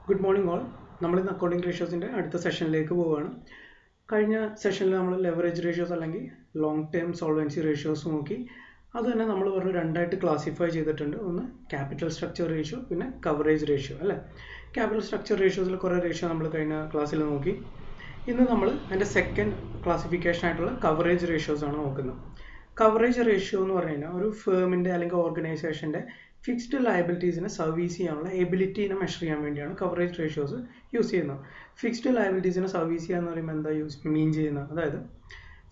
Good morning all. നമ്മൾ ഇന്ന് accounting റേഷ്യോസിൻ്റെ അടുത്ത സെഷനിലേക്ക് പോവുകയാണ്. കഴിഞ്ഞ സെഷനിൽ നമ്മൾ ലെവറേജ് റേഷ്യോസ് അല്ലെങ്കിൽ ലോങ് ടേം സോൾവൻസി റേഷ്യോസ് നോക്കി. അത് തന്നെ നമ്മൾ പറഞ്ഞു രണ്ടായിട്ട് ക്ലാസിഫൈ ചെയ്തിട്ടുണ്ട്. ഒന്ന് ക്യാപിറ്റൽ സ്ട്രക്ചർ റേഷ്യോ, പിന്നെ കവറേജ് റേഷ്യോ അല്ലേ. ക്യാപിറ്റൽ സ്ട്രക്ചർ റേഷ്യോസിൽ കുറേ റേഷ്യോ നമ്മൾ കഴിഞ്ഞ ക്ലാസ്സിൽ നോക്കി. ഇന്ന് നമ്മൾ അതിൻ്റെ സെക്കൻഡ് ക്ലാസിഫിക്കേഷൻ ആയിട്ടുള്ള കവറേജ് റേഷ്യോസ് ആണ് നോക്കുന്നത്. കവറേജ് റേഷ്യോ എന്ന് പറഞ്ഞു കഴിഞ്ഞാൽ ഒരു ഫേമിൻ്റെ അല്ലെങ്കിൽ ഓർഗനൈസേഷൻ്റെ ഫിക്സ്ഡ് ലയബിലിറ്റീസിനെ സർവീസ് ചെയ്യാനുള്ള എബിലിറ്റീനെ മെഷർ ചെയ്യാൻ വേണ്ടിയാണ് കവറേജ് റേഷ്യോസ് യൂസ് ചെയ്യുന്നത്. ഫിക്സ്ഡ് ലയബിലിറ്റീസിനെ സർവീസ് ചെയ്യുക എന്ന് പറയുമ്പോൾ എന്താ മീൻ ചെയ്യുന്നത്? അതായത്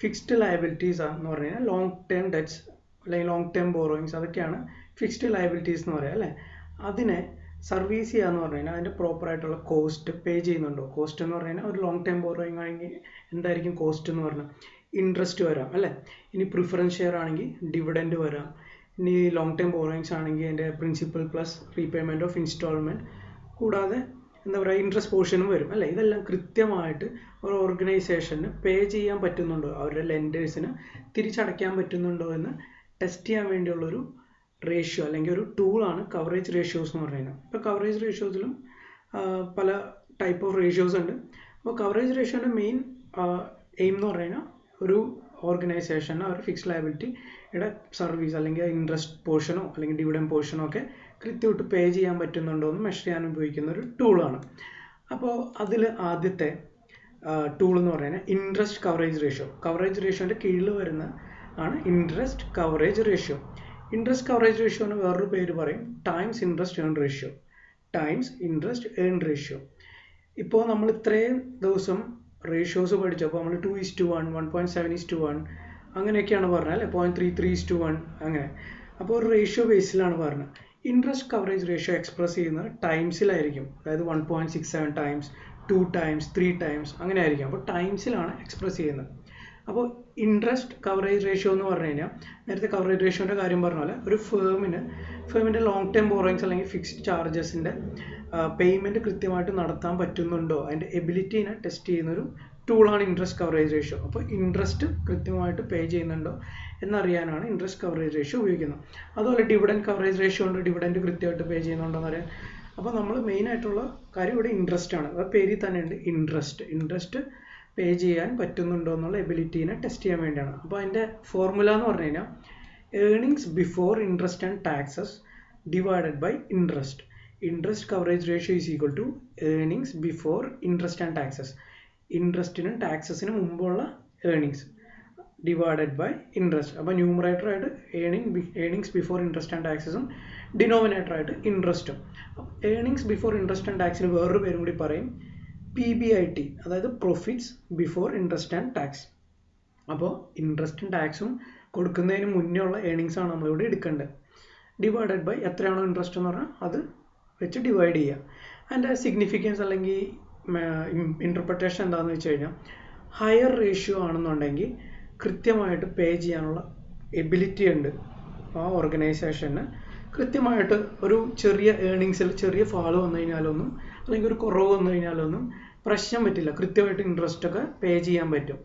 ഫിക്സ്ഡ് ലയബിലിറ്റീസ് എന്ന് പറഞ്ഞു കഴിഞ്ഞാൽ ലോങ് ടേം ഡെറ്റ്സ് അല്ലെങ്കിൽ ലോങ് ടേം ബോറോയിങ്സ്, അതൊക്കെയാണ് ഫിക്സ്ഡ് ലയബിലിറ്റീസ് എന്ന് പറയുക അല്ലേ. അതിനെ സർവീസ് ചെയ്യുക എന്ന് പറഞ്ഞു കഴിഞ്ഞാൽ അതിൻ്റെ പ്രോപ്പറായിട്ടുള്ള കോസ്റ്റ് പേ ചെയ്യുന്നുണ്ടോ? കോസ്റ്റ് എന്ന് പറഞ്ഞു കഴിഞ്ഞാൽ ഒരു ലോങ് ടേം ബോറോയിങ് ആണെങ്കിൽ എന്തായിരിക്കും കോസ്റ്റ് എന്ന് പറഞ്ഞാൽ ഇൻട്രസ്റ്റ് വരാം അല്ലേ. ഇനി പ്രിഫറൻസ് ഷെയർ ആണെങ്കിൽ ഡിവിഡൻഡ് വരാം. ഇനി ലോങ് ടേം ബോറോയിങ്സ് ആണെങ്കിൽ അതിൻ്റെ principal plus repayment of instalment, കൂടാതെ എന്താ പറയുക ഇൻട്രസ്റ്റ് പോർഷനും വരും അല്ലേ. ഇതെല്ലാം കൃത്യമായിട്ട് ഒരു ഓർഗനൈസേഷന് പേ ചെയ്യാൻ പറ്റുന്നുണ്ടോ, അവരുടെ ലെൻഡേഴ്സിന് തിരിച്ചടയ്ക്കാൻ പറ്റുന്നുണ്ടോ എന്ന് ടെസ്റ്റ് ചെയ്യാൻ വേണ്ടിയുള്ളൊരു റേഷ്യോ അല്ലെങ്കിൽ ഒരു ടൂളാണ് കവറേജ് റേഷ്യോസ് എന്ന് പറയുന്നത്. ഇപ്പോൾ കവറേജ് റേഷ്യോസിലും പല ടൈപ്പ് ഓഫ് റേഷ്യോസ് ഉണ്ട്. അപ്പോൾ കവറേജ് റേഷ്യോൻ്റെ മെയിൻ എയിം എന്ന് പറയുന്നത് ഒരു ഓർഗനൈസേഷന് അവർ ഫിക്സ്ഡ് ലയബിലിറ്റിയുടെ സർവീസ് അല്ലെങ്കിൽ ഇൻട്രസ്റ്റ് പോർഷനോ അല്ലെങ്കിൽ ഡിവിഡൻഡ് പോർഷനോ ഒക്കെ കൃത്യമായിട്ട് പേ ചെയ്യാൻ പറ്റുന്നുണ്ടോ എന്ന് മെഷർ ചെയ്യാൻ ഉപയോഗിക്കുന്ന ഒരു ടൂളാണ്. അപ്പോൾ അതിൽ ആദ്യത്തെ ടൂൾ എന്ന് പറയുന്നത് ഇൻട്രസ്റ്റ് കവറേജ് റേഷ്യോ. കവറേജ് റേഷ്യോൻ്റെ കീഴിൽ വരുന്ന ആണ് interest coverage ratio. Interest coverage റേഷ്യോന് വേറൊരു പേര് പറയും times interest earn ratio. Times interest earn ratio. ഇപ്പോൾ നമ്മൾ ഇത്രയും ദിവസം റേഷ്യോസ് പഠിച്ചപ്പോൾ നമ്മൾ 2:1, 1.7:1 അങ്ങനെയൊക്കെയാണ് പറഞ്ഞത് അല്ലേ. 0.33:1 അങ്ങനെ. അപ്പോൾ ഒരു റേഷ്യോ ബേസിലാണ് പറഞ്ഞത്. ഇൻട്രസ്റ്റ് കവറേജ് റേഷ്യോ എക്സ്പ്രസ് ചെയ്യുന്നത് ടൈംസിലായിരിക്കും. അതായത് 1.67 ടൈംസ്, 2 ടൈംസ്, 3 ടൈംസ് അങ്ങനെ ആയിരിക്കും. അപ്പോൾ ടൈംസിലാണ് എക്സ്പ്രസ് ചെയ്യുന്നത്. അപ്പോൾ ഇൻട്രസ്റ്റ് കവറേജ് റേഷ്യോ എന്ന് പറഞ്ഞു കഴിഞ്ഞാൽ നേരത്തെ കവറേജ് റേഷ്യോൻ്റെ കാര്യം പറഞ്ഞ പോലെ ഒരു ഫേമിൻ്റെ ലോങ് ടേം ബോറോയിങ്സ് അല്ലെങ്കിൽ ഫിക്സ്ഡ് ചാർജസിൻ്റെ പേയ്മെൻറ്റ് കൃത്യമായിട്ട് നടത്താൻ പറ്റുന്നുണ്ടോ, അതിൻ്റെ എബിലിറ്റീനെ ടെസ്റ്റ് ചെയ്യുന്നൊരു ടൂളാണ് ഇൻട്രസ്റ്റ് കവറേജ് റേഷ്യോ. അപ്പോൾ ഇൻട്രസ്റ്റ് കൃത്യമായിട്ട് പേ ചെയ്യുന്നുണ്ടോ എന്നറിയാനാണ് ഇൻട്രസ്റ്റ് കവറേജ് റേഷ്യോ ഉപയോഗിക്കുന്നത്. അതുപോലെ ഡിവിഡൻഡ് കവറേജ് റേഷ്യോ ഉണ്ട്, ഡിവിഡൻഡ് കൃത്യമായിട്ട് പേ ചെയ്യുന്നുണ്ടോ എന്നറിയാൻ. അപ്പോൾ നമ്മൾ മെയിനായിട്ടുള്ള കാര്യം ഇവിടെ ഇൻട്രസ്റ്റ് ആണ്. അത് പേരിൽ തന്നെ ഉണ്ട് ഇൻട്രസ്റ്റ് പേ ചെയ്യാൻ പറ്റുന്നുണ്ടോ എന്നുള്ള എബിലിറ്റീനെ ടെസ്റ്റ് ചെയ്യാൻ വേണ്ടിയാണ്. അപ്പോൾ അതിൻ്റെ ഫോർമുല എന്ന് പറഞ്ഞു കഴിഞ്ഞാൽ earnings before interest and taxes divided by interest. Interest coverage ratio is equal to earnings before interest and taxes. ഇൻട്രസ്റ്റിനും ടാക്സസിനും മുമ്പുള്ള ഏർണിങ്സ് ഡിവൈഡഡ് ബൈ ഇൻട്രസ്റ്റ്. അപ്പോൾ ന്യൂമറേറ്ററായിട്ട് ഏർണിങ്സ് ബിഫോർ ഇൻട്രസ്റ്റ് ആൻഡ് ടാക്സസും ഡിനോമിനേറ്ററായിട്ട് ഇൻട്രസ്റ്റും. ഏർണിങ്സ് ബിഫോർ ഇൻട്രസ്റ്റ് ആൻഡ് ടാക്സിന് വേറൊരു പേരും കൂടി പറയും PBIT, അതായത് profits before interest and tax. അപ്പോൾ ഇൻട്രസ്റ്റും ടാക്സും കൊടുക്കുന്നതിന് മുന്നേ ഉള്ള ഏർണിങ്സ് ആണ് നമ്മളിവിടെ എടുക്കേണ്ടത്. ഡിവൈഡഡ് ബൈ എത്രയാണോ ഇൻട്രസ്റ്റ് എന്ന് പറഞ്ഞാൽ അത് വെച്ച് ഡിവൈഡ് ചെയ്യുക. അതിൻ്റെ സിഗ്നിഫിക്കൻസ് അല്ലെങ്കിൽ ഇൻ്റർപ്രിട്ടേഷൻ എന്താണെന്ന് വെച്ച് കഴിഞ്ഞാൽ ഹയർ റേഷ്യോ ആണെന്നുണ്ടെങ്കിൽ കൃത്യമായിട്ട് പേ ചെയ്യാനുള്ള എബിലിറ്റി ഉണ്ട് ആ ഓർഗനൈസേഷന്. കൃത്യമായിട്ട് ഒരു ചെറിയ ഏർണിങ്സിൽ ചെറിയ ഫാള് വന്നു കഴിഞ്ഞാലൊന്നും അല്ലെങ്കിൽ ഒരു കുറവ് വന്നു കഴിഞ്ഞാലൊന്നും പ്രശ്നം പറ്റില്ല, കൃത്യമായിട്ട് ഇൻട്രസ്റ്റ് ഒക്കെ പേ ചെയ്യാൻ പറ്റും.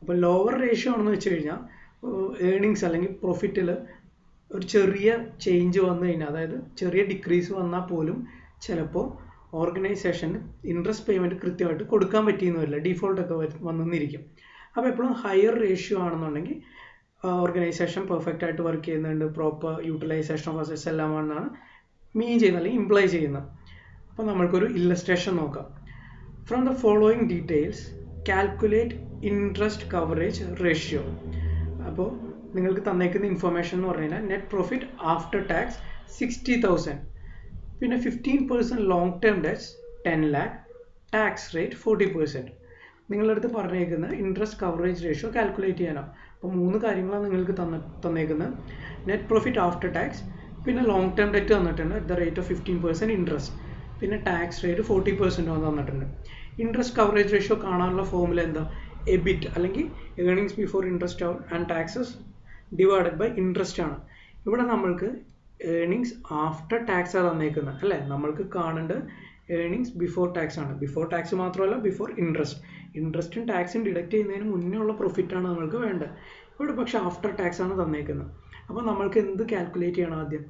അപ്പോൾ ലോവർ റേഷ്യോ ആണെന്ന് വെച്ച് കഴിഞ്ഞാൽ ഏർണിങ്സ് അല്ലെങ്കിൽ പ്രോഫിറ്റിൽ ഒരു ചെറിയ ചേഞ്ച് വന്നു കഴിഞ്ഞാൽ, അതായത് ചെറിയ ഡിക്രീസ് വന്നാൽ പോലും ചിലപ്പോൾ ഓർഗനൈസേഷന് ഇൻട്രസ്റ്റ് പേയ്മെൻറ്റ് കൃത്യമായിട്ട് കൊടുക്കാൻ പറ്റിയെന്ന് വരില്ല, ഡിഫോൾട്ടൊക്കെ വന്നിരിക്കും. അപ്പോൾ എപ്പോഴും ഹയർ റേഷ്യോ ആണെന്നുണ്ടെങ്കിൽ ഓർഗനൈസേഷൻ പെർഫെക്റ്റ് ആയിട്ട് വർക്ക് ചെയ്യുന്നുണ്ട്, പ്രോപ്പർ യൂട്ടിലൈസേഷൻ ഓഫ് അസറ്റ്സ് എല്ലാമാണെന്നാണ് മീൻ ചെയ്യുന്നത് അല്ലെങ്കിൽ ഇംപ്ലൈ ചെയ്യുന്നത്. അപ്പോൾ നമ്മൾക്കൊരു ഇല്ലസ്ട്രേഷൻ നോക്കാം. From the following details calculate interest coverage ratio. അപ്പോൾ നിങ്ങൾക്ക് തന്നേക്കുന്ന ഇൻഫർമേഷൻ എന്ന് പറഞ്ഞു കഴിഞ്ഞാൽ നെറ്റ് പ്രോഫിറ്റ് ആഫ്റ്റർ ടാക്സ് 60,000, പിന്നെ 15% long term debts 10 lakh, tax rate 40%. നിങ്ങളുടെ അടുത്ത് പറഞ്ഞേക്കുന്നത് ഇൻട്രസ്റ്റ് കവറേജ് റേഷ്യോ കാൽക്കുലേറ്റ് ചെയ്യാനാണ്. അപ്പോൾ 3 കാര്യങ്ങളാണ് നിങ്ങൾക്ക് തന്നേക്കുന്നത്. നെറ്റ് പ്രോഫിറ്റ് ആഫ്റ്റർ ടാക്സ്, പിന്നെ ലോങ് ടേം ഡെറ്റ് തന്നിട്ടുണ്ട് at the rate of 15% interest, പിന്നെ ടാക്സ് റേറ്റ് 40% തന്നിട്ടുണ്ട്. ഇൻട്രസ്റ്റ് കവറേജ് റേഷ്യോ കാണാനുള്ള ഫോർമുല എന്താ? എബിറ്റ് അല്ലെങ്കിൽ earnings before interest and taxes divided by interest ആണ്. ഇവിടെ നമ്മൾക്ക് ഏർണിങ്സ് ആഫ്റ്റർ ടാക്സ് ആണ് തന്നേക്കുന്നത് അല്ലേ. നമ്മൾക്ക് കാണേണ്ടത് ഏർണിങ്സ് ബിഫോർ ടാക്സ് ആണ്. ബിഫോർ ടാക്സ് മാത്രമല്ല, ബിഫോർ ഇൻട്രസ്റ്റും ടാക്സും ഡിഡക്ട് ചെയ്യുന്നതിന് മുന്നേ ഉള്ള പ്രോഫിറ്റാണ് നമ്മൾക്ക് വേണ്ടത്. ഇവിടെ പക്ഷേ ആഫ്റ്റർ ടാക്സ് ആണ് തന്നേക്കുന്നത്. അപ്പോൾ നമ്മൾക്ക് എന്ത് കാൽക്കുലേറ്റ് ചെയ്യണം? ആദ്യം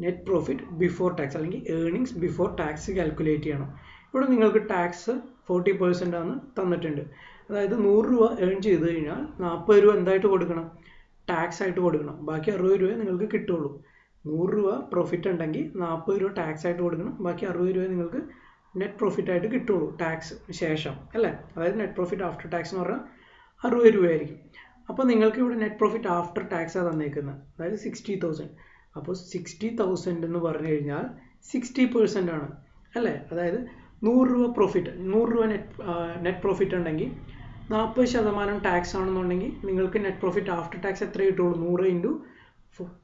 നെറ്റ് പ്രോഫിറ്റ് ബിഫോർ ടാക്സ് അല്ലെങ്കിൽ ഏർണിങ്സ് ബിഫോർ ടാക്സ് കാൽക്കുലേറ്റ് ചെയ്യണം. ഇവിടെ നിങ്ങൾക്ക് ടാക്സ് 40% ആണ് തന്നിട്ടുണ്ട്. അതായത് 100 രൂപ ഏൺ ചെയ്ത് കഴിഞ്ഞാൽ 40 രൂപ എന്തായിട്ട് കൊടുക്കണം? ടാക്സ് ആയിട്ട് കൊടുക്കണം. ബാക്കി 60 രൂപ നിങ്ങൾക്ക് കിട്ടുള്ളൂ. 100 രൂപ പ്രോഫിറ്റ് ഉണ്ടെങ്കിൽ 40 രൂപ ടാക്സ് ആയിട്ട് കൊടുക്കണം. ബാക്കി 60 രൂപ നിങ്ങൾക്ക് നെറ്റ് പ്രോഫിറ്റ് ആയിട്ട് കിട്ടുള്ളൂ ടാക്സ് ശേഷം അല്ലേ. അതായത് നെറ്റ് പ്രോഫിറ്റ് ആഫ്റ്റർ ടാക്സ് എന്ന് പറഞ്ഞാൽ 60 രൂപയായിരിക്കും. അപ്പോൾ നിങ്ങൾക്ക് ഇവിടെ നെറ്റ് പ്രോഫിറ്റ് ആഫ്റ്റർ ടാക്സ് ആണ് തന്നേക്കുന്നത്. അതായത് 60,000. അപ്പോൾ 60,000 എന്ന് പറഞ്ഞു കഴിഞ്ഞാൽ 60% ആണ് അല്ലേ. അതായത് 100 രൂപ പ്രോഫിറ്റ്, 100 രൂപ നെറ്റ് പ്രോഫിറ്റ് ഉണ്ടെങ്കിൽ 40% ടാക്സ് ആണെന്നുണ്ടെങ്കിൽ നിങ്ങൾക്ക് നെറ്റ് പ്രോഫിറ്റ് ആഫ്റ്റർ ടാക്സ് എത്ര കിട്ടുള്ളൂ? 100 ഇൻറ്റു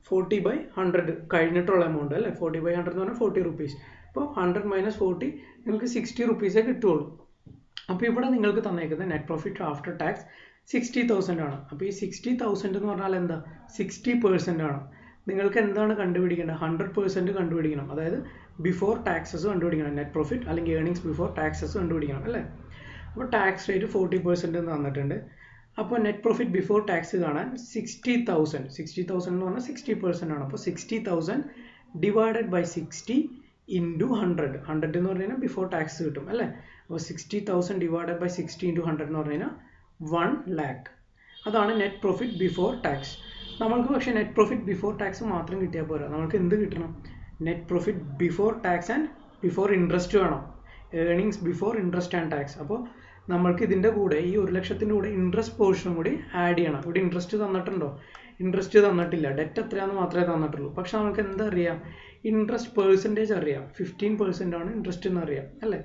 40/100 കഴിഞ്ഞിട്ടുള്ള എമൗണ്ട് അല്ലേ. 40/100 എന്ന് പറഞ്ഞാൽ 40 റുപ്പീസ്. അപ്പോൾ 100 - 40 നിങ്ങൾക്ക് 60 റുപ്പീസേ കിട്ടുള്ളൂ. അപ്പോൾ ഇവിടെ നിങ്ങൾക്ക് തന്നേക്കുന്നത് നെറ്റ് പ്രോഫിറ്റ് ആഫ്റ്റർ ടാക്സ് 60,000 ആണ്. അപ്പോൾ ഈ 60,000 എന്ന് പറഞ്ഞാൽ എന്താ? 60% ആണ്. നിങ്ങൾക്ക് എന്താണ് കണ്ടുപിടിക്കേണ്ടത്? 100% കണ്ടുപിടിക്കണം. അതായത് ബിഫോർ ടാക്സസ് കണ്ടുപിടിക്കണം. നെറ്റ് പ്രോഫിറ്റ് അല്ലെങ്കിൽ ഏർണിങ്സ് ബിഫോർ ടാക്സസ് കണ്ടുപിടിക്കണം അല്ലേ. അപ്പോൾ ടാക്സ് റേറ്റ് 40% തന്നിട്ടുണ്ട്. അപ്പോൾ നെറ്റ് പ്രോഫിറ്റ് ബിഫോർ ടാക്സ് കാണാൻ 60,000 എന്ന് പറഞ്ഞാൽ 60% ആണ്. അപ്പോൾ 60,000 ഡിവൈഡഡ് ബൈ 60 ഇൻറ്റു 100. 100 എന്ന് പറഞ്ഞു കഴിഞ്ഞാൽ ബിഫോർ ടാക്സ് കിട്ടും അല്ലേ. അപ്പോൾ 60,000 ഡിവൈഡഡ് ബൈ 60 ഇൻറ്റു 100 എന്ന് പറഞ്ഞു കഴിഞ്ഞാൽ 1 lakh. അതാണ് നെറ്റ് പ്രോഫിറ്റ് ബിഫോർ ടാക്സ്. നമ്മൾക്ക് പക്ഷേ നെറ്റ് പ്രോഫിറ്റ് ബിഫോർ ടാക്സ് മാത്രം കിട്ടിയാൽ പോരാ. നമുക്ക് എന്ത് കിട്ടണം? Net profit before tax and before interest വേണം. Earnings before interest and tax. അപ്പോൾ നമ്മൾക്ക് ഇതിൻ്റെ കൂടെ ഈ 1,00,000 കൂടെ ഇൻട്രസ്റ്റ് പോർഷനും കൂടി ആഡ് ചെയ്യണം. ഇവിടെ ഇൻട്രസ്റ്റ് തന്നിട്ടുണ്ടോ? ഇൻട്രസ്റ്റ് തന്നിട്ടില്ല. ഡെറ്റ് എത്രയാണെന്ന് മാത്രമേ തന്നിട്ടുള്ളൂ. പക്ഷെ നമുക്ക് എന്താ അറിയാം? ഇൻട്രസ്റ്റ് പെർസെൻറ്റേജ് അറിയാം. 15% ആണ് ഇൻട്രസ്റ്റ് എന്ന് അറിയാം അല്ലേ.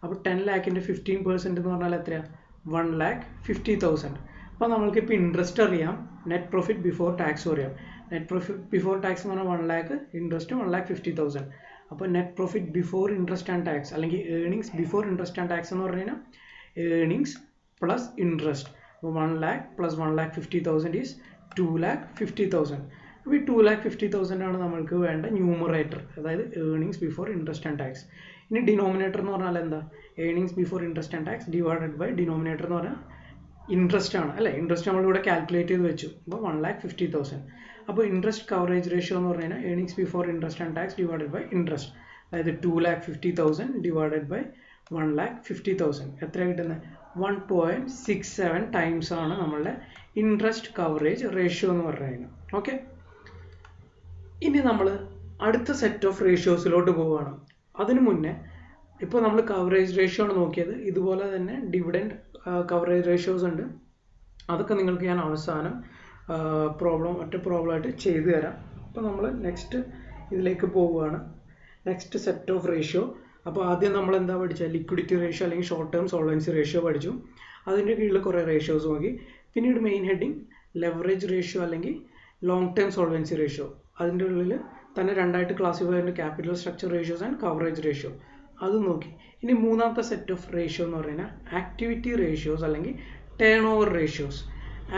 അപ്പോൾ 10 lakhൻ്റെ 15% എന്ന് പറഞ്ഞാൽ എത്രയാണ്? 1,50,000. അപ്പോൾ നമ്മൾക്കിപ്പോൾ ഇൻട്രസ്റ്റ് അറിയാം, നെറ്റ് പ്രോഫിറ്റ് ബിഫോർ ടാക്സും അറിയാം. നെറ്റ് പ്രോഫിറ്റ് ബിഫോർ ടാക്സ് എന്ന് പറഞ്ഞാൽ 1 lakh, ഇൻട്രസ്റ്റ് 1,50,000. അപ്പോൾ net profit before interest and tax അല്ലെങ്കിൽ earnings before interest and tax എന്ന് പറഞ്ഞു കഴിഞ്ഞാൽ ഏർണിങ്സ് പ്ലസ് ഇൻട്രസ്റ്റ്. അപ്പോൾ 1 lakh പ്ലസ് 1,50,000 ഈസ് 2,50,000. അപ്പോൾ ഈ 2,50,000 ആണ് നമ്മൾക്ക് വേണ്ട ന്യൂമറേറ്റർ, അതായത് earnings before interest and tax. ഇനി ഡിനോമിനേറ്റർ എന്ന് പറഞ്ഞാൽ എന്താ? Earnings before interest and tax divided by denominator എന്ന് പറഞ്ഞാൽ ഇൻട്രസ്റ്റ് ആണ് അല്ലേ. ഇൻട്രസ്റ്റ് നമ്മളിവിടെ കാൽക്കുലേറ്റ് ചെയ്ത് വെച്ചു. അപ്പോൾ 1,50,000. അപ്പോൾ ഇൻട്രസ്റ്റ് കവറേജ് റേഷ്യോ എന്ന് പറഞ്ഞു കഴിഞ്ഞാൽ earnings before interest and tax divided by interest. അതായത് 2,50,000 ഡിവൈഡഡ് ബൈ 1,50,000 എത്ര കിട്ടുന്നത്? 1.67 ടൈംസ് ആണ് നമ്മളുടെ ഇൻട്രസ്റ്റ് കവറേജ് റേഷ്യോ എന്ന് പറഞ്ഞു കഴിഞ്ഞാൽ. ഓക്കെ, ഇനി നമ്മൾ അടുത്ത സെറ്റ് ഓഫ് റേഷ്യോസിലോട്ട് പോവുകയാണ്. അതിനു മുന്നേ ഇപ്പോൾ നമ്മൾ കവറേജ് റേഷ്യോ ആണ് നോക്കിയത്. ഇതുപോലെ തന്നെ ഡിവിഡൻഡ് കവറേജ് റേഷ്യോസ് ഉണ്ട്. അതൊക്കെ നിങ്ങൾക്ക് ഞാൻ അവസാനം ഒറ്റ പ്രോബ്ലമായിട്ട് ചെയ്തു തരാം. അപ്പോൾ നമ്മൾ നെക്സ്റ്റ് ഇതിലേക്ക് പോവുകയാണ്. Next set of ratio. അപ്പോൾ ആദ്യം നമ്മൾ എന്താ പഠിച്ചത്? ലിക്വിഡിറ്റി റേഷ്യോ അല്ലെങ്കിൽ ഷോർട്ട് ടേം സോൾവൻസി റേഷ്യോ പഠിച്ചു. അതിൻ്റെ കീഴിൽ കുറേ റേഷ്യോസ് നോക്കി. പിന്നീട് മെയിൻ ഹെഡിങ് ലെവറേജ് റേഷ്യോ അല്ലെങ്കിൽ ലോങ് ടേം സോൾവൻസി റേഷ്യോ. അതിൻ്റെ ഉള്ളിൽ തന്നെ രണ്ടായിട്ട് ക്ലാസിഫൈ ചെയ്യുന്ന capital structure ratios and coverage ratio, അത് നോക്കി. ഇനി മൂന്നാമത്തെ സെറ്റ് ഓഫ് റേഷ്യോ എന്ന് പറയുന്നത് ആക്ടിവിറ്റി റേഷ്യോസ് അല്ലെങ്കിൽ turn over ratios.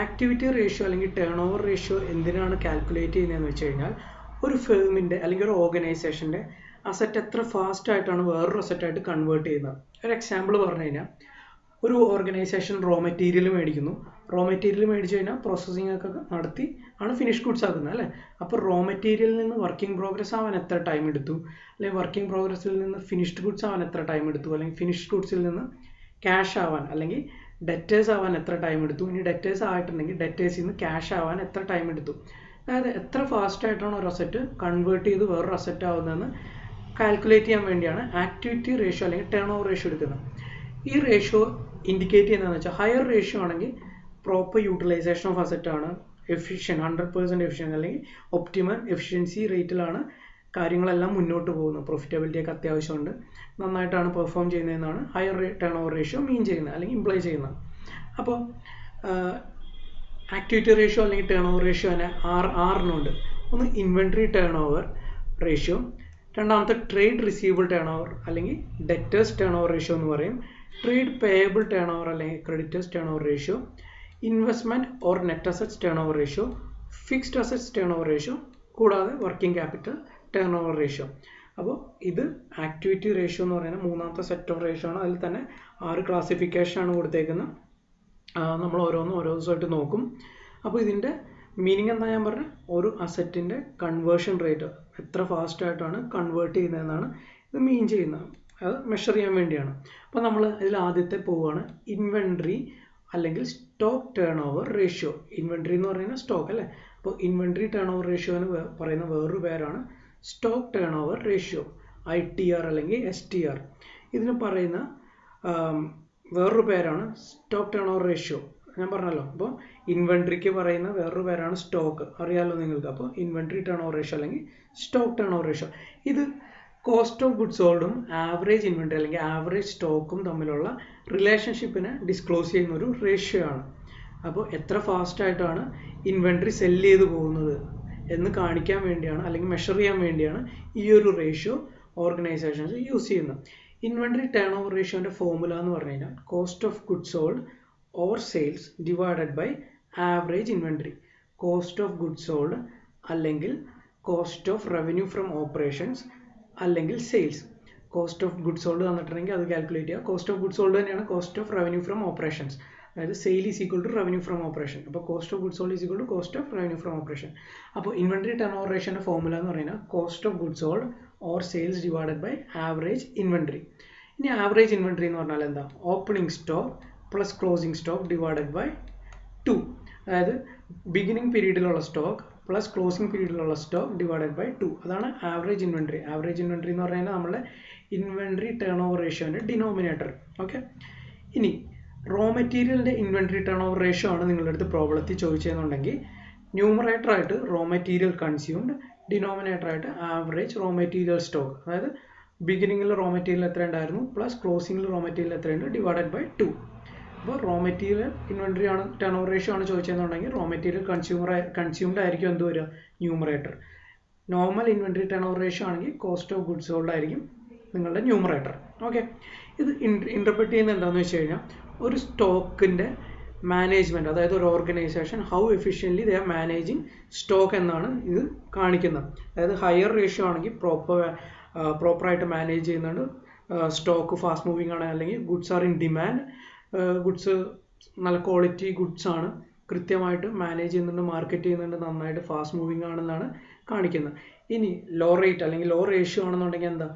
Activity ratio അല്ലെങ്കിൽ ടേൺ ഓവർ റേഷ്യോ എന്തിനാണ് കാൽക്കുലേറ്റ് ചെയ്യുന്നതെന്ന് വെച്ച് കഴിഞ്ഞാൽ ഒരു ഫേമിൻ്റെ അല്ലെങ്കിൽ ഒരു ഓർഗനൈസേഷൻ്റെ അസറ്റ് എത്ര ഫാസ്റ്റ് ആയിട്ടാണ് വേറൊരു അസറ്റായിട്ട് കൺവേർട്ട് ചെയ്യുന്നത്. ഒരു എക്സാമ്പിൾ പറഞ്ഞു കഴിഞ്ഞാൽ ഒരു ഓർഗനൈസേഷൻ റോ മെറ്റീരിയൽ മേടിക്കുന്നു. റോ മെറ്റീരിയൽ മേടിച്ചു കഴിഞ്ഞാൽ പ്രോസസ്സിംഗ് ഒക്കെ നടത്തി ആണ് ഫിനിഷ് ഗുഡ്സ് ആക്കുന്നത് അല്ലേ. അപ്പോൾ റോ മെറ്റീരിയലിൽ നിന്ന് വർക്കിംഗ് പ്രോഗ്രസ് ആവാൻ എത്ര ടൈം എടുത്തു, അല്ലെങ്കിൽ വർക്കിംഗ് പ്രോഗ്രസ്സിൽ നിന്ന് ഫിനിഷ്ഡ് ഗുഡ്സ് ആവാൻ എത്ര ടൈം എടുത്തു, അല്ലെങ്കിൽ ഫിനിഷ്ഡ് ഗുഡ്സിൽ നിന്ന് ക്യാഷ് ആവാൻ അല്ലെങ്കിൽ ഡെറ്റേഴ്സ് ആവാൻ എത്ര ടൈം എടുത്തു, ഇനി ഡെറ്റേഴ്സ് ആയിട്ടുണ്ടെങ്കിൽ ഡെറ്റേഴ്സിൽ നിന്ന് ക്യാഷ് ആവാൻ എത്ര ടൈം എടുത്തു. അതായത് എത്ര ഫാസ്റ്റ് ആയിട്ടാണ് ഒരു അസറ്റ് കൺവേർട്ട് ചെയ്ത് വേറൊരു അസറ്റ് ആവുന്നതെന്ന് കാൽക്കുലേറ്റ് ചെയ്യാൻ വേണ്ടിയാണ് ആക്ടിവിറ്റി റേഷ്യോ അല്ലെങ്കിൽ ടേൺ ഓവർ റേഷ്യോ എടുക്കുന്നത്. ഈ റേഷ്യോ ഇൻഡിക്കേറ്റ് ചെയ്യുന്നതെന്ന് വെച്ചാൽ ഹയർ റേഷ്യോ ആണെങ്കിൽ പ്രോപ്പർ യൂട്ടിലൈസേഷൻ ഓഫ് അസറ്റ് ആണ്, 100% എഫിഷ്യൻസി അല്ലെങ്കിൽ ഒപ്റ്റിമൽ എഫിഷ്യൻസി റേറ്റിലാണ് കാര്യങ്ങളെല്ലാം മുന്നോട്ട് പോകുന്നത്. പ്രോഫിറ്റബിലിറ്റി ഒക്കെ അത്യാവശ്യമുണ്ട്, നന്നായിട്ടാണ് പെർഫോം ചെയ്യുന്നതെന്നാണ് higher turnover ratio mean ചെയ്യുന്നത് അല്ലെങ്കിൽ ഇംപ്ലൈ ചെയ്യുന്നത്. അപ്പോൾ ആക്ടിവിറ്റി റേഷ്യോ അല്ലെങ്കിൽ ടേൺ ഓവർ റേഷ്യോ തന്നെ ആറിനുണ്ട്. ഒന്ന് ഇൻവെൻട്രി ടേൺ ഓവർ റേഷ്യോ, രണ്ടാമത്തെ ട്രേഡ് റിസീവബിൾ ടേൺ ഓവർ അല്ലെങ്കിൽ ഡെറ്റേഴ്സ് ടേൺ ഓവർ റേഷ്യോ എന്ന് പറയും, ട്രേഡ് പേയബിൾ ടേൺ ഓവർ അല്ലെങ്കിൽ creditors turnover ratio, investment or net assets turnover ratio, fixed assets turnover ratio, കൂടാതെ working capital turnover ratio. അപ്പോൾ ഇത് activity ratio എന്ന് പറയുന്ന മൂന്നാമത്തെ set of ratio ആണ്. അതിൽ തന്നെ 6 ക്ലാസിഫിക്കേഷൻ ആണ് കൊടുത്തേക്കുന്നത്. നമ്മൾ ഓരോ ദിവസമായിട്ട് നോക്കും. അപ്പോൾ ഇതിൻ്റെ മീനിങ് എന്താ ഞാൻ പറഞ്ഞത്, ഒരു അസറ്റിൻ്റെ കൺവേർഷൻ റേറ്റ് എത്ര ഫാസ്റ്റായിട്ടാണ് കൺവേർട്ട് ചെയ്യുന്നതെന്നാണ് ഇത് മീൻ ചെയ്യുന്നത്. അത് മെഷർ ചെയ്യാൻ വേണ്ടിയാണ്. അപ്പോൾ നമ്മൾ ഇതിൽ ആദ്യത്തെ പോവുകയാണ് ഇൻവെൻട്രി അല്ലെങ്കിൽ stock turnover ratio. Inventory എന്ന് പറയുന്നത് സ്റ്റോക്ക് അല്ലേ. അപ്പോൾ ഇൻവെൻട്രി ടേൺ ഓവർ റേഷ്യോ എന്ന് പറയുന്ന വേറൊരു പേരാണ് stock turnover ratio, ITR അല്ലെങ്കിൽ STR. ഇതിന് പറയുന്ന വേറൊരു പേരാണ് സ്റ്റോക്ക് ടേൺ ഓവർ റേഷ്യോ. ഞാൻ പറഞ്ഞല്ലോ. അപ്പോൾ ഇൻവെൻട്രിക്ക് പറയുന്ന വേറൊരു പേരാണ് സ്റ്റോക്ക്, അറിയാമല്ലോ നിങ്ങൾക്ക്. അപ്പോൾ ഇൻവെൻട്രി ടേൺ ഓവർ റേഷ്യോ അല്ലെങ്കിൽ സ്റ്റോക്ക് ടേൺ ഓവർ റേഷ്യോ. ഇത് കോസ്റ്റ് ഓഫ് ഗുഡ്സ് സോൾഡും ആവറേജ് ഇൻവെൻട്രി അല്ലെങ്കിൽ ആവറേജ് സ്റ്റോക്കും തമ്മിലുള്ള റിലേഷൻഷിപ്പിനെ ഡിസ്ക്ലോസ് ചെയ്യുന്ന ഒരു റേഷ്യോ ആണ്. അപ്പോൾ എത്ര ഫാസ്റ്റായിട്ടാണ് ഇൻവെൻട്രി സെല്ല് ചെയ്ത് പോകുന്നത് എന്ന് കാണിക്കാൻ വേണ്ടിയാണ് അല്ലെങ്കിൽ മെഷർ ചെയ്യാൻ വേണ്ടിയാണ് ഈ ഒരു റേഷ്യോ ഓർഗനൈസേഷൻസ് യൂസ് ചെയ്യുന്നത്. ഇൻവെൻട്രി ടേൺ ഓവർ റേഷ്യോൻ്റെ ഫോർമുല എന്ന് പറഞ്ഞു കഴിഞ്ഞാൽ cost of goods sold or sales divided by average inventory. Cost of goods sold അല്ലെങ്കിൽ cost of revenue from operations അല്ലെങ്കിൽ sales. Cost of goods sold തന്നിട്ടുണ്ടെങ്കിൽ അത് calculate ചെയ്യുക. കോസ്റ്റ് ഓഫ് ഗുഡ്സ് സോൾഡ് തന്നെയാണ് cost of revenue from operations. അതായത് sale is equal to revenue from operation. അപ്പോൾ cost of goods sold is equal to cost of revenue from operation. അപ്പോൾ inventory turnover റേഷ്യോൻ്റെ formula എന്ന് പറയുന്നത് cost of goods sold or sales divided by average inventory. ഇനി average inventory എന്ന് പറഞ്ഞാൽ എന്താ? Opening stock plus closing stock divided by 2. അതായത് beginning പീരീഡിലുള്ള സ്റ്റോക്ക് പ്ലസ് ക്ലോസിംഗ് പീരീഡിലുള്ള സ്റ്റോക്ക് ഡിവൈഡഡ് ബൈ 2. അതാണ് ആവറേജ് ഇൻവെൻട്രി. ആവറേജ് ഇൻവെൻട്രി എന്ന് പറയുന്നത് നമ്മുടെ ഇൻവെൻട്രി ടേൺ ഓവർ റേഷ്യോൻ്റെ ഡിനോമിനേറ്റർ. ഓക്കെ. ഇനി റോ മെറ്റീരിയലിൻ്റെ ഇൻവെൻട്രി ടേൺ ഓവർ റേഷ്യോ ആണ് നിങ്ങളുടെ അടുത്ത് പ്രോബ്ലത്തിൽ ചോദിച്ചതെന്നുണ്ടെങ്കിൽ ന്യൂമറേറ്റർ ആയിട്ട് റോ മെറ്റീരിയൽ കൺസ്യൂംഡ്, ഡിനോമിനേറ്റർ ആയിട്ട് ആവറേജ് റോ മെറ്റീരിയൽ സ്റ്റോക്ക്. അതായത് ബിഗിനിങ്ങിൽ റോ മെറ്റീരിയൽ എത്ര ഉണ്ടായിരുന്നു പ്ലസ് ക്ലോസിംഗിൽ റോ മെറ്റീരിയൽ എത്രയുണ്ട് ഡിവൈഡഡ് ബൈ 2. അപ്പോൾ റോ മെറ്റീരിയൽ ഇൻവെൻട്രി ആണ് ടേൺ ഓവർ റേഷ്യോ ആണ് ചോദിച്ചതെന്നുണ്ടെങ്കിൽ റോ മെറ്റീരിയൽ കൺസ്യൂംഡ് ആയിരിക്കും എന്ത് വരിക? Numerator. Normal inventory turnover ratio ആണെങ്കിൽ കോസ്റ്റ് ഓഫ് ഗുഡ്സ് സോൾഡ് ആയിരിക്കും നിങ്ങളുടെ ന്യൂമറേറ്റർ. ഓക്കെ. ഇത് ഇന്റർപ്രറ്റ് ചെയ്യുന്നത് എന്താണെന്ന് വെച്ച് കഴിഞ്ഞാൽ ഒരു സ്റ്റോക്കിൻ്റെ മാനേജ്മെൻറ്റ്, അതായത് ഒരു organisation how efficiently they are managing stock എന്നാണ് ഇത് കാണിക്കുന്നത്. അതായത് ഹയർ റേഷ്യോ ആണെങ്കിൽ പ്രോപ്പറായിട്ട് മാനേജ് ചെയ്യുന്നുണ്ട്, സ്റ്റോക്ക് ഫാസ്റ്റ് മൂവിങ് ആണ്, അല്ലെങ്കിൽ goods are in demand, goods നല്ല ക്വാളിറ്റി ഗുഡ്സ് ആണ്, കൃത്യമായിട്ട് മാനേജ് ചെയ്യുന്നുണ്ട്, മാർക്കറ്റ് ചെയ്യുന്നുണ്ട്, നന്നായിട്ട് ഫാസ്റ്റ് മൂവിങ് ആണെന്നാണ് കാണിക്കുന്നത്. ഇനി ലോ റേറ്റ് അല്ലെങ്കിൽ ലോ റേഷ്യോ ആണെന്നുണ്ടെങ്കിൽ എന്താ?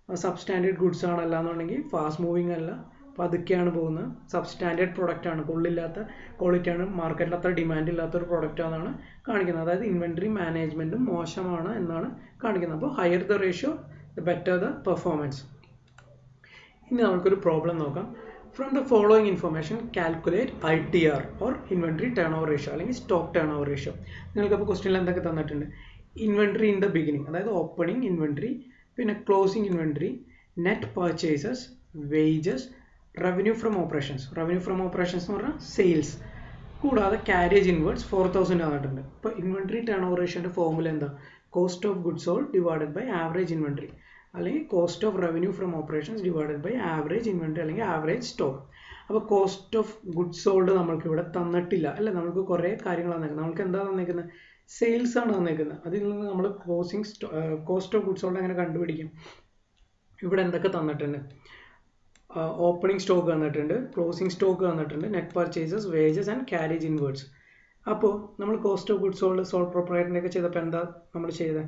സബ്സ്റ്റാൻഡേർഡ് ഗുഡ്സ് ആണ്, അല്ലാന്നുണ്ടെങ്കിൽ ഫാസ്റ്റ് മൂവിങ് അല്ല, പതുക്കെയാണ് പോകുന്നത്, സബ്സ്റ്റാൻഡേർഡ് പ്രൊഡക്റ്റ് ആണ്, കൊള്ളില്ലാത്ത ക്വാളിറ്റി ആണ്, മാർക്കറ്റിൽ അത്ര ഡിമാൻഡ് ഇല്ലാത്തൊരു പ്രൊഡക്റ്റ് ആണെന്നാണ് കാണിക്കുന്നത്. അതായത് ഇൻവെൻട്രി മാനേജ്മെൻറ്റും മോശമാണ് എന്നാണ് കാണിക്കുന്നത്. അപ്പോൾ higher the ratio the better the performance. ഇനി നമുക്കൊരു പ്രോബ്ലം നോക്കാം. From the following information calculate ITR or inventory turnover ratio അല്ലെങ്കിൽ സ്റ്റോക്ക് ടേൺ ഓവർ റേഷ്യോ. നിങ്ങൾക്കപ്പോൾ ക്വസ്റ്റ്യനിൽ എന്തൊക്കെ തന്നിട്ടുണ്ട്? ഇൻവെൻട്രി ഇൻ ദ ബിഗിനിങ്, അതായത് ഓപ്പണിംഗ് ഇൻവെൻട്രി, പിന്നെ closing inventory, net purchases, wages, revenue from operations. Revenue from operations എന്ന് പറഞ്ഞാൽ sales, കൂടാതെ carriage inwards 4000 തന്നിട്ടുണ്ട്. ഇപ്പോൾ ഇൻവെൻട്രി ടേൺ ഓവർ റേഷ്യോൻ്റെ ഫോർമുല എന്താ? Cost of goods sold divided by average inventory, അല്ലെങ്കിൽ cost of revenue from operations divided by average inventory അല്ലെങ്കിൽ average stock. അപ്പോൾ കോസ്റ്റ് ഓഫ് ഗുഡ്സ് സോൾഡ് നമ്മൾക്ക് ഇവിടെ തന്നിട്ടില്ല അല്ലേ. നമുക്ക് കുറേ കാര്യങ്ങളാണ് തന്നേക്കുന്നത്. നമുക്ക് എന്താ തന്നേക്കുന്നത്? സെയിൽസ് ആണ് തന്നേക്കുന്നത്. അതിൽ നിന്ന് നമ്മൾ കോസ്റ്റ് ഓഫ് ഗുഡ്സ് സോൾഡ് എങ്ങനെ കണ്ടുപിടിക്കും? ഇവിടെ എന്തൊക്കെ തന്നിട്ടുണ്ട്? ഓപ്പണിംഗ് സ്റ്റോക്ക് തന്നിട്ടുണ്ട്, ക്ലോസിംഗ് സ്റ്റോക്ക് തന്നിട്ടുണ്ട്, net purchases, wages and carriage inwards. അപ്പോൾ നമ്മൾ cost of goods sold sole പ്രൊപ്രൈറ്ററിൻ്റെ ഒക്കെ ചെയ്തപ്പോൾ എന്താ നമ്മൾ ചെയ്തത്?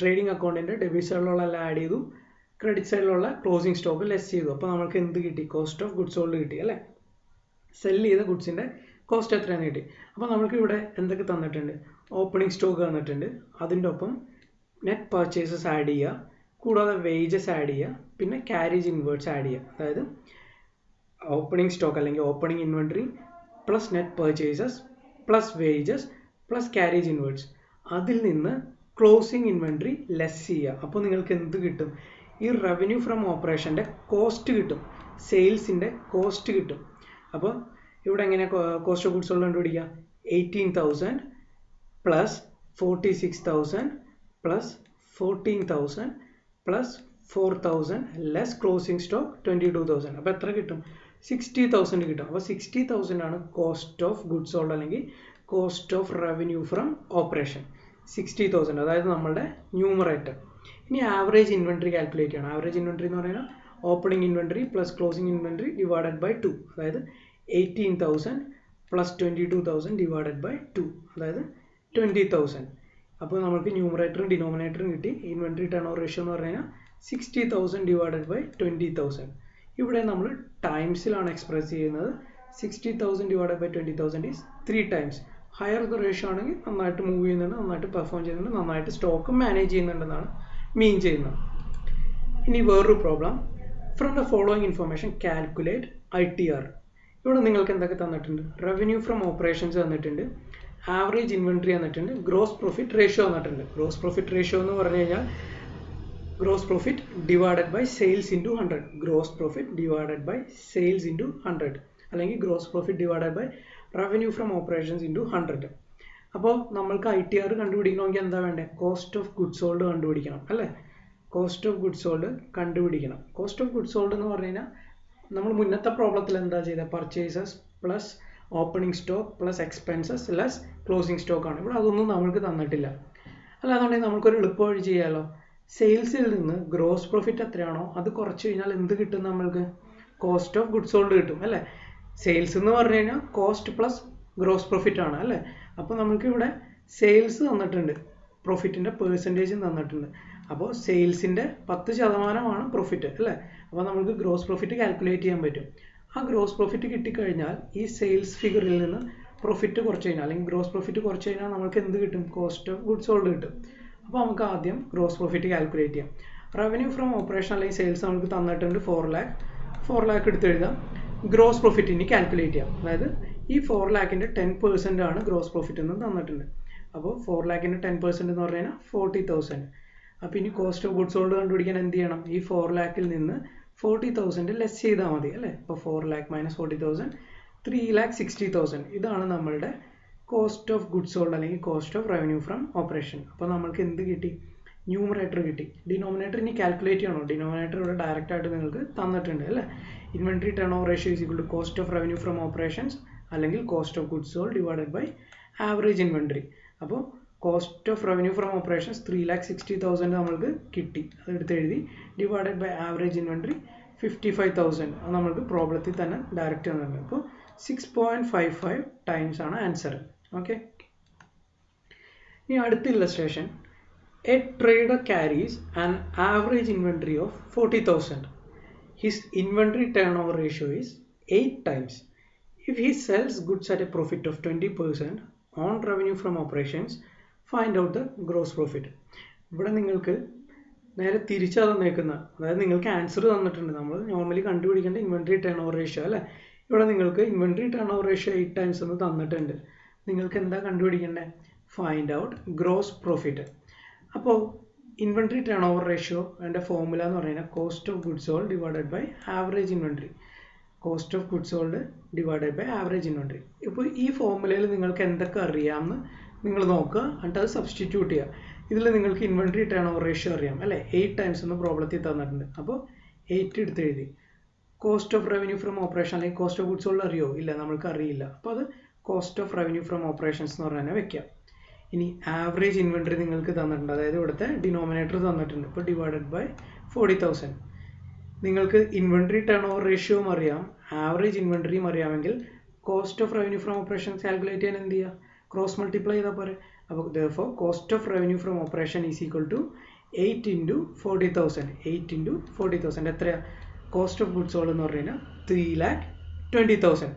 ട്രേഡിംഗ് അക്കൗണ്ടിൻ്റെ ഡെബിറ്റ് സൈഡിലുള്ള എല്ലാം ആഡ് ചെയ്തു, ക്രെഡിറ്റ് സൈഡിലുള്ള ക്ലോസിംഗ് സ്റ്റോക്ക് ലെസ് ചെയ്തു. അപ്പോൾ നമുക്ക് എന്ത് കിട്ടി? കോസ്റ്റ് ഓഫ് ഗുഡ്സ് സോൾഡ് കിട്ടി അല്ലേ. സെല് ചെയ്ത ഗുഡ്സിൻ്റെ കോസ്റ്റ് എത്രയാണെന്ന് കിട്ടി. അപ്പോൾ നമുക്ക് ഇവിടെ എന്തൊക്കെ തന്നിട്ടുണ്ട്? ഓപ്പണിംഗ് സ്റ്റോക്ക് തന്നിട്ടുണ്ട്, അതിൻ്റെ ഒപ്പം നെറ്റ് പർച്ചേസസ് ആഡ് ചെയ്യുക, കൂടാതെ വേജസ് ആഡ് ചെയ്യുക, പിന്നെ ക്യാരേജ് ഇൻവേർട്സ് ആഡ് ചെയ്യുക. അതായത് ഓപ്പണിംഗ് സ്റ്റോക്ക് അല്ലെങ്കിൽ opening inventory plus net purchases plus wages plus carriage inwards, അതിൽ നിന്ന് ക്ലോസിംഗ് ഇൻവെൻട്രി ലെസ് ചെയ്യുക. അപ്പോൾ നിങ്ങൾക്ക് എന്ത് കിട്ടും? ഈ റവന്യൂ ഫ്രം ഓപ്പറേഷൻ്റെ കോസ്റ്റ് കിട്ടും, സെയിൽസിൻ്റെ കോസ്റ്റ് കിട്ടും. അപ്പോൾ ഇവിടെ എങ്ങനെയാണ് കോസ്റ്റ് ഓഫ് ഗുഡ്സ് സോൾഡ് കണ്ടുപിടിക്കുക? 18,000 plus 46,000 plus 14,000 plus 4,000 less closing stock 22,000. അപ്പോൾ എത്ര കിട്ടും? 60,000 കിട്ടും. അപ്പോൾ 60,000 ആണ് കോസ്റ്റ് ഓഫ് ഗുഡ്സ് സോൾഡ് അല്ലെങ്കിൽ cost of revenue from operation. 60,000, അതായത് നമ്മളുടെ ന്യൂമറേറ്റർ. ഇനി ആവറേജ് ഇൻവെൻട്രി കാൽക്കുലേറ്റ് ചെയ്യണം. ആവറേജ് ഇൻവെൻട്രി എന്ന് പറയുന്നത് opening inventory plus closing inventory divided by 2, അതായത് 18,000 പ്ലസ് 22,000 ഡിവൈഡഡ് ബൈ 2, അതായത് 20,000. അപ്പോൾ നമുക്ക് ന്യൂമറേറ്ററും ഡിനോമിനേറ്ററും കിട്ടി. ഇൻവെന്ററി ടേൺ ഓവർ റേഷ്യോ എന്ന് പറഞ്ഞു കഴിഞ്ഞാൽ 60,000 ഡിവൈഡഡ് ബൈ 20,000. ഇവിടെ നമ്മൾ ടൈംസിലാണ് എക്സ്പ്രസ് ചെയ്യുന്നത്. 60,000 divided by 20,000 is 3 times. Higher the ratio ആണെങ്കിൽ നന്നായിട്ട് മൂവ് ചെയ്യുന്നുണ്ട്, നന്നായിട്ട് പെർഫോം ചെയ്യുന്നുണ്ട്, നന്നായിട്ട് സ്റ്റോക്ക് മാനേജ് ചെയ്യുന്നുണ്ടെന്നാണ് മീൻ ചെയ്യുന്നത്. ഇനി വേറൊരു problem, from the following information calculate ITR. ഇവിടെ നിങ്ങൾക്ക് എന്തൊക്കെ തന്നിട്ടുണ്ട്? റവന്യൂ ഫ്രം ഓപ്പറേഷൻസ് തന്നിട്ടുണ്ട്, ആവറേജ് ഇൻവെന്ററി തന്നിട്ടുണ്ട്, ഗ്രോസ് പ്രോഫിറ്റ് റേഷ്യോ തന്നിട്ടുണ്ട്. ഗ്രോസ് പ്രോഫിറ്റ് റേഷ്യോ എന്ന് പറഞ്ഞു കഴിഞ്ഞാൽ gross profit divided by sales into 100. Gross profit divided by sales into 100, അല്ലെങ്കിൽ gross profit divided by revenue from operations into 100. അപ്പോൾ നമ്മൾക്ക് ITR കണ്ടുപിടിക്കണമെങ്കിൽ എന്താ വേണ്ടത്? കോസ്റ്റ് ഓഫ് ഗുഡ്സ് സോൾഡ് കണ്ടുപിടിക്കണം, അല്ലേ? കോസ്റ്റ് ഓഫ് ഗുഡ്സ് സോൾഡ് കണ്ടുപിടിക്കണം. കോസ്റ്റ് ഓഫ് ഗുഡ്സ് സോൾഡ് എന്ന് പറഞ്ഞു കഴിഞ്ഞാൽ നമ്മൾ മുന്നത്തെ പ്രോബ്ലത്തിൽ എന്താ ചെയ്തത്? Purchases plus opening stock plus expenses less closing stock ആണ്. ഇവിടെ അതൊന്നും നമ്മൾക്ക് തന്നിട്ടില്ല. അല്ല, അതുകൊണ്ടെങ്കിൽ നമുക്കൊരു എളുപ്പ വഴി ചെയ്യാമല്ലോ. സെയിൽസിൽ നിന്ന് ഗ്രോസ് പ്രോഫിറ്റ് എത്രയാണോ അത് കുറച്ച് കഴിഞ്ഞാൽ എന്ത് കിട്ടും? നമ്മൾക്ക് കോസ്റ്റ് ഓഫ് ഗുഡ്സ് സോൾഡ് കിട്ടും, അല്ലേ? സെയിൽസ് എന്ന് പറഞ്ഞു കഴിഞ്ഞാൽ കോസ്റ്റ് പ്ലസ് ഗ്രോസ് പ്രോഫിറ്റ് ആണ്, അല്ലേ? അപ്പോൾ നമുക്ക് ഇവിടെ സെയിൽസ് തന്നിട്ടുണ്ട്, പ്രോഫിറ്റിൻ്റെ പെർസെൻറ്റേജും തന്നിട്ടുണ്ട്. അപ്പോൾ സെയിൽസിൻ്റെ 10% പ്രോഫിറ്റ്, അല്ലേ? അപ്പോൾ നമുക്ക് ഗ്രോസ് പ്രോഫിറ്റ് കാൽക്കുലേറ്റ് ചെയ്യാൻ പറ്റും. ആ ഗ്രോസ് പ്രോഫിറ്റ് കിട്ടിക്കഴിഞ്ഞാൽ ഈ സെയിൽസ് ഫിഗറിൽ നിന്ന് പ്രോഫിറ്റ് കുറച്ച് കഴിഞ്ഞാൽ, അല്ലെങ്കിൽ ഗ്രോസ് പ്രോഫിറ്റ് കുറച്ച് കഴിഞ്ഞാൽ നമുക്ക് എന്ത് കിട്ടും? കോസ്റ്റ് ഓഫ് ഗുഡ്സ് സോൾഡ് കിട്ടും. അപ്പോൾ നമുക്ക് ആദ്യം ഗ്രോസ് പ്രോഫിറ്റ് കാൽക്കുലേറ്റ് ചെയ്യാം. റവന്യൂ ഫ്രം ഓപ്പറേഷൻ അല്ലെങ്കിൽ സെയിൽസ് നമുക്ക് തന്നിട്ടുണ്ട് 4 lakh എടുത്ത് എഴുതാം. ഗ്രോസ് പ്രോഫിറ്റ് ഇനി കാൽക്കുലേറ്റ് ചെയ്യാം. അതായത് ഈ 4 lakhന്റെ 10% ആണ് ഗ്രോസ് പ്രോഫിറ്റ് എന്ന് തന്നിട്ടുണ്ട്. അപ്പോൾ 4 lakhന്റെ 10% എന്ന് പറഞ്ഞു കഴിഞ്ഞാൽ 40,000. അപ്പോൾ ഇനി കോസ്റ്റ് ഓഫ് ഗുഡ്സ് സോൾഡ് കണ്ടുപിടിക്കാൻ എന്ത് ചെയ്യണം? ഈ 4 lakhൽ നിന്ന് 40,000 ലെസ് ചെയ്താൽ മതി, അല്ലേ? അപ്പോൾ 4 lakh മൈനസ് 40,000 3,60,000. ഇതാണ് നമ്മളുടെ കോസ്റ്റ് ഓഫ് ഗുഡ്സ് സോൾഡ് അല്ലെങ്കിൽ cost of revenue from operation. അപ്പോൾ നമ്മൾക്ക് എന്ത് കിട്ടി? ന്യൂമറേറ്റർ കിട്ടി. ഡിനോമിനേറ്റർ ഇനി കാൽക്കുലേറ്റ് ചെയ്യണോ? ഡിനോമിനേറ്റർ ഇവിടെ ഡയറക്റ്റ് ആയിട്ട് നിങ്ങൾക്ക് തന്നിട്ടുണ്ട്, അല്ലേ? Inventory turnover ratio is equal to cost of revenue from operations അല്ലെങ്കിൽ cost of goods sold divided by average inventory. അപ്പോൾ cost of revenue from operations 3,60,000 നമ്മൾക്ക് കിട്ടി, അതെടുത്ത് എഴുതി. Divided by average inventory 55,000. അത് നമ്മൾക്ക് പ്രോബ്ലത്തിൽ തന്നെ ഡയറക്റ്റ് തന്നിട്ടുണ്ട്. അപ്പോൾ 6.55 ടൈംസ് ആണ് ആൻസർ. ഓക്കെ, ഇനി അടുത്ത illustration. A trader carries an average inventory of 40,000. His inventory turnover ratio is 8 times. If he sells goods at a profit of 20% on revenue from operations, find out the gross profit. ഇവിടെ നിങ്ങൾക്ക് നേരെ തിരിച്ചാണ് തന്നേക്കുന്നത്. അതായത് നിങ്ങൾക്ക് answer തന്നിട്ടുണ്ട്. നമ്മൾ normally കണ്ടുപിടിക്കേണ്ട inventory turnover ratio, അല്ലേ? ഇവിടെ നിങ്ങൾക്ക് inventory turnover ratio 8 times എന്ന് തന്നിട്ടുണ്ട്. നിങ്ങൾക്ക് എന്താ കണ്ടുപിടിക്കേണ്ടത്? Find out gross profit. അപ്പോൾ ഇൻവെന്ററി ടേൺ ഓവർ റേഷ്യോ അതിൻ്റെ ഫോർമുല എന്ന് പറയുന്നത് cost of goods sold divided by average inventory. Cost of goods sold divided by average inventory. ഇപ്പോൾ ഈ ഫോർമുലയിൽ നിങ്ങൾക്ക് എന്തൊക്കെ അറിയാമെന്ന് നിങ്ങൾ നോക്കുക, എന്നിട്ട് അത് സബ്സ്റ്റിറ്റ്യൂട്ട് ചെയ്യുക. ഇതിൽ നിങ്ങൾക്ക് ഇൻവെന്ററി ടേൺ ഓവർ റേഷ്യോ അറിയാം, അല്ലേ? 8 ടൈംസ് എന്ന് പ്രോബ്ലത്തിൽ തന്നിട്ടുണ്ട്. അപ്പോൾ 8 എടുത്ത് എഴുതി. Cost of revenue from operation അല്ലെങ്കിൽ കോസ്റ്റ് ഓഫ് ഗുഡ്സ് സോൾഡ് അറിയോ? ഇല്ല, നമ്മൾക്ക് അറിയില്ല. അപ്പോൾ അത് cost of revenue from operations എന്ന് പറഞ്ഞാൽ വെക്കാം. ഇനി ആവറേജ് ഇൻവെന്ററി നിങ്ങൾക്ക് തന്നിട്ടുണ്ട്, അതായത് ഇവിടുത്തെ ഡിനോമിനേറ്റർ തന്നിട്ടുണ്ട്. ഇപ്പോൾ ഡിവൈഡഡ് ബൈ 40,000. നിങ്ങൾക്ക് ഇൻവെന്ററി ടേൺ ഓവർ റേഷ്യോയും അറിയാം, ആവറേജ് ഇൻവെന്ററിയും അറിയാമെങ്കിൽ cost of revenue from operations calculate ചെയ്യാൻ എന്ത് ചെയ്യുക? ക്രോസ് മൾട്ടിപ്ലൈ ചെയ്താൽ പോരെ. അപ്പോൾ therefore cost of revenue from operation is equal to 8 into 40,000. 8 into 40,000 എത്രയാണ്? കോസ്റ്റ് ഓഫ് ഗുഡ്സ് സോൾഡ് എന്ന് പറഞ്ഞു കഴിഞ്ഞാൽ 3,20,000.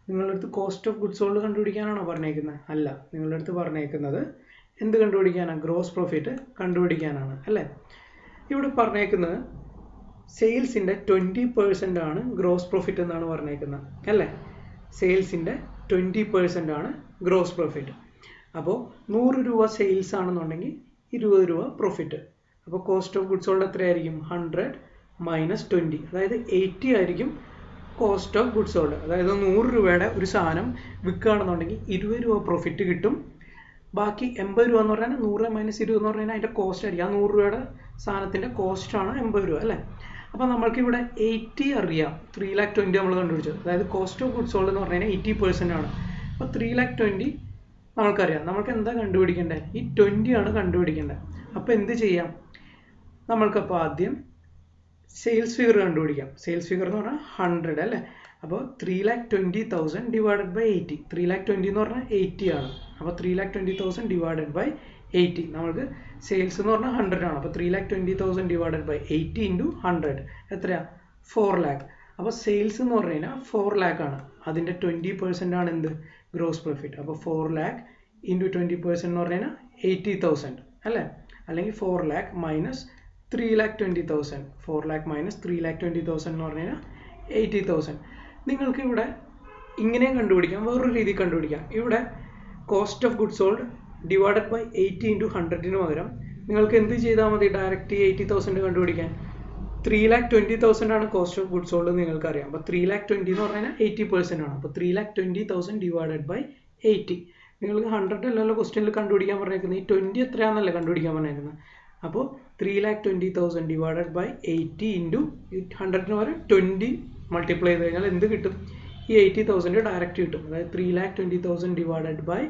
നിങ്ങളുടെ അടുത്ത് കോസ്റ്റ് ഓഫ് ഗുഡ്സ് സോൾഡ് കണ്ടുപിടിക്കാനാണോ പറഞ്ഞേക്കുന്നത്? അല്ല, നിങ്ങളുടെ അടുത്ത് പറഞ്ഞേക്കുന്നത് എന്ത് കണ്ടുപിടിക്കാനാണ്? ഗ്രോസ് പ്രോഫിറ്റ് കണ്ടുപിടിക്കാനാണ്, അല്ലേ? ഇവിടെ പറഞ്ഞേക്കുന്നത് സെയിൽസിൻ്റെ 20% ആണ് ഗ്രോസ് പ്രോഫിറ്റ് എന്നാണ് പറഞ്ഞേക്കുന്നത്, അല്ലേ? സെയിൽസിൻ്റെ 20% ആണ് ഗ്രോസ് പ്രോഫിറ്റ്. അപ്പോൾ 100 രൂപ സെയിൽസ് ആണെന്നുണ്ടെങ്കിൽ 20 രൂപ പ്രോഫിറ്റ്. അപ്പോൾ കോസ്റ്റ് ഓഫ് ഗുഡ്സ് സോൾഡ് എത്രയായിരിക്കും? 100 മൈനസ് 20, അതായത് 80 ആയിരിക്കും കോസ്റ്റ് ഓഫ് ഗുഡ്സ് സോൾഡ്. അതായത് 100 രൂപയുടെ ഒരു സാധനം വിൽക്കുകയാണെന്നുണ്ടെങ്കിൽ 20 രൂപ പ്രോഫിറ്റ് കിട്ടും. ബാക്കി 80 രൂപ എന്ന് പറഞ്ഞാൽ 100 മൈനസ് 20 എന്ന് പറഞ്ഞാൽ അതിൻ്റെ കോസ്റ്റ് ആയിരിക്കും. ആ 100 രൂപയുടെ സാധനത്തിൻ്റെ കോസ്റ്റാണ് 80 രൂപ, അല്ലേ? അപ്പോൾ നമ്മൾക്കിവിടെ 80 അറിയാം, 3,20,000 നമ്മൾ കണ്ടുപിടിച്ചത്. അതായത് കോസ്റ്റ് ഓഫ് ഗുഡ്സ് സോൾഡ് എന്ന് പറഞ്ഞു കഴിഞ്ഞാൽ 80% ആണ്. അപ്പോൾ 3,20,000 നമ്മൾക്കറിയാം. നമുക്ക് എന്താ കണ്ടുപിടിക്കേണ്ടത്? ഈ 20 ആണ് കണ്ടുപിടിക്കേണ്ടത്. അപ്പോൾ എന്ത് ചെയ്യാം? നമ്മൾക്കപ്പോൾ ആദ്യം സെയിൽസ് ഫിഗർ കണ്ടുപിടിക്കാം. സെയിൽസ് ഫിഗർ എന്ന് പറഞ്ഞാൽ 100, അല്ലേ? അപ്പോൾ 3,20,000 ഡിവൈഡഡ് ബൈ 80. 3,20,000 എന്ന് പറഞ്ഞാൽ 80 ആണ്. അപ്പോൾ 3,20,000 ഡിവൈഡഡ് ബൈ 80. നമുക്ക് സെയിൽസ് എന്ന് പറഞ്ഞാൽ 100 ആണ്. അപ്പോൾ 3,20,000 ഡിവൈഡഡ് ബൈ 80 ഇൻറ്റു 100 എത്രയാണ്? 4 lakh. അപ്പോൾ സെയിൽസ് എന്ന് പറഞ്ഞു കഴിഞ്ഞാൽ 4 lakh ആണ്. അതിൻ്റെ 20% ആണ് എന്ത്? Gross profit. അപ്പോൾ 4 lakh ഇൻറ്റു 20% എന്ന് പറഞ്ഞു കഴിഞ്ഞാൽ 80,000 അല്ലേ? അല്ലെങ്കിൽ 4 lakh മൈനസ് 3,20,000. 4 lakh മൈനസ് 3,20,000 എന്ന് പറഞ്ഞു കഴിഞ്ഞാൽ 80,000. നിങ്ങൾക്ക് ഇവിടെ ഇങ്ങനെയും കണ്ടുപിടിക്കാം, വേറൊരു രീതി കണ്ടുപിടിക്കാം. ഇവിടെ cost of goods sold divided by 80 into 100ന് പകരം നിങ്ങൾക്ക് എന്ത് ചെയ്താൽ മതി? ഡയറക്റ്റ് 80,000 കണ്ടുപിടിക്കാൻ 3,20,000 ആണ് കോസ്റ്റ് ഓഫ് ഗുഡ്സ് സോൾഡ് നിങ്ങൾക്കറിയാം. അപ്പോൾ 3,20,000 എന്ന് പറഞ്ഞാൽ 80% ആണ്. അപ്പോൾ 3,20,000 ഡിവൈഡഡ് ബൈ 80. നിങ്ങൾക്ക് 100 അല്ലല്ലോ ക്വസ്റ്റ്യനിൽ കണ്ടുപിടിക്കാൻ പറഞ്ഞേക്കുന്നത്, ഈ 20 എത്രയാണെന്നല്ലേ കണ്ടുപിടിക്കാൻ പറഞ്ഞേക്കുന്നത്. അപ്പോൾ 3,20,000 ഡിവൈഡഡ് ബൈ 80 ഇൻറ്റു 100ന് പകരം 20 മൾട്ടിപ്ലൈ ചെയ്ത് കഴിഞ്ഞാൽ എന്ത് കിട്ടും? ഈ 80,000 ഡയറക്റ്റ് കിട്ടും. അതായത് 3,20,000 ഡിവൈഡഡ് ബൈ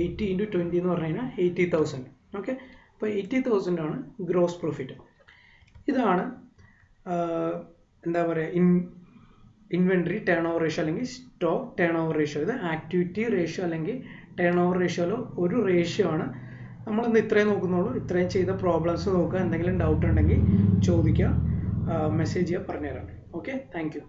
80 ഇൻറ്റു 20 എന്ന് പറഞ്ഞു കഴിഞ്ഞാൽ 80,000. ഓക്കെ, അപ്പോൾ 80,000 ആണ് ഗ്രോസ് പ്രോഫിറ്റ്. ഇതാണ് എന്താ പറയുക, ഇൻവെൻട്രി ടേൺ ഓവർ റേഷ്യോ അല്ലെങ്കിൽ സ്റ്റോക്ക് ടേൺ ഓവർ റേഷ്യോ. ഇത് ആക്ടിവിറ്റി റേഷ്യോ അല്ലെങ്കിൽ ടേൺ ഓവർ റേഷ്യോയിലോ ഒരു റേഷ്യോ ആണ്. നമ്മളിന്ന് ഇത്രയും നോക്കുന്നുള്ളൂ. ഇത്രയും ചെയ്ത പ്രോബ്ലംസ് നോക്കുക. എന്തെങ്കിലും ഡൗട്ട് ഉണ്ടെങ്കിൽ ചോദിക്കുക, മെസ്സേജ് ചെയ്യുക, പറഞ്ഞുതരാം. Okay, thank you.